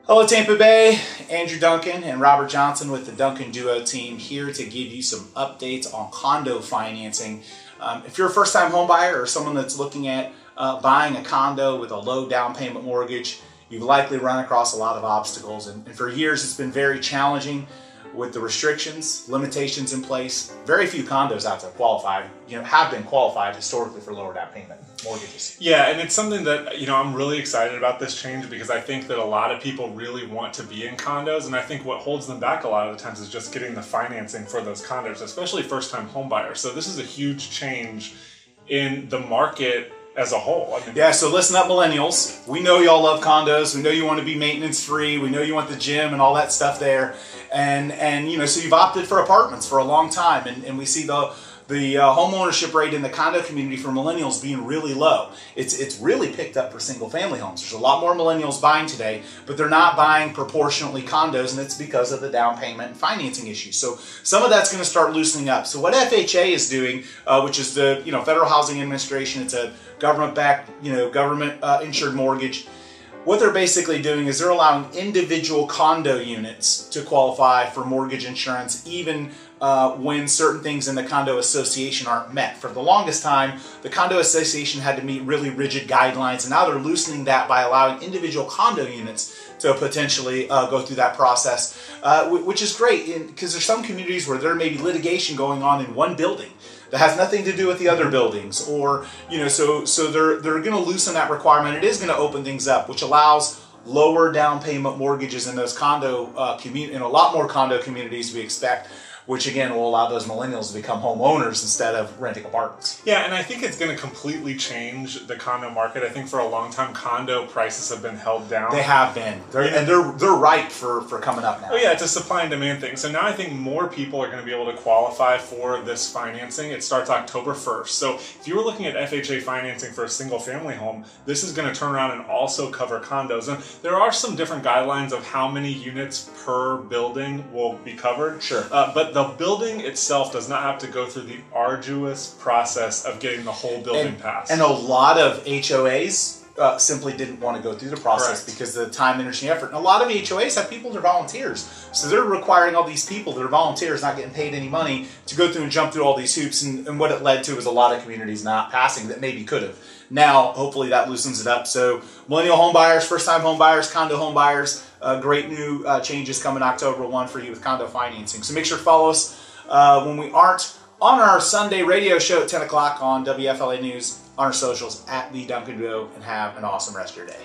Hello Tampa Bay, Andrew Duncan and Robert Johnson with the Duncan Duo team here to give you some updates on condo financing. If you're a first-time home buyer or someone that's looking at buying a condo with a low down payment mortgage, you've likely run across a lot of obstacles, and for years it's been very challenging with the restrictions, limitations in place. Very few condos out there have been qualified historically for lower down payment mortgages. Yeah, and it's something that, I'm really excited about this change because I think that a lot of people really want to be in condos, and I think what holds them back a lot of the times is just getting the financing for those condos, especially first-time home buyers. So this is a huge change in the market as a whole. Yeah, so listen up, millennials. We know y'all love condos. We know you want to be maintenance free. We know you want the gym and all that stuff there. And so you've opted for apartments for a long time. And we see the home ownership rate in the condo community for millennials being really low. It's really picked up for single family homes. There's a lot more millennials buying today, but they're not buying proportionately condos, and it's because of the down payment and financing issues. So some of that's going to start loosening up. So what FHA is doing, which is the Federal Housing Administration, it's a government-backed, government insured mortgage. What they're basically doing is they're allowing individual condo units to qualify for mortgage insurance, even when certain things in the condo association aren't met. For the longest time, the condo association had to meet really rigid guidelines, and now they're loosening that by allowing individual condo units to potentially go through that process, which is great, because there's some communities where there may be litigation going on in one building that has nothing to do with the other buildings, or so they're going to loosen that requirement. It is going to open things up, which allows lower down payment mortgages in those condo in a lot more condo communities we expect, which again will allow those millennials to become homeowners instead of renting apartments. Yeah, and I think it's going to completely change the condo market. I think for a long time, condo prices have been held down. They have been, they're ripe for coming up now. Oh yeah, it's a supply and demand thing. So now I think more people are going to be able to qualify for this financing. It starts October 1st. So if you were looking at FHA financing for a single family home, this is going to turn around and also cover condos. And there are some different guidelines of how many units per building will be covered. Sure. But the building itself does not have to go through the arduous process of getting the whole building passed. And a lot of HOAs simply didn't want to go through the process. Correct. Because of the time, energy, and effort. And a lot of HOAs have people that are volunteers. So they're requiring all these people that are volunteers, not getting paid any money, to go through and jump through all these hoops. And what it led to was a lot of communities not passing that maybe could have. Now, hopefully that loosens it up. So millennial home buyers, first-time home buyers, condo home buyers, great new changes coming October 1 for you with condo financing. So make sure to follow us when we aren't on our Sunday radio show at 10 o'clock on WFLA News, on our socials at the Duncan Duo, and have an awesome rest of your day.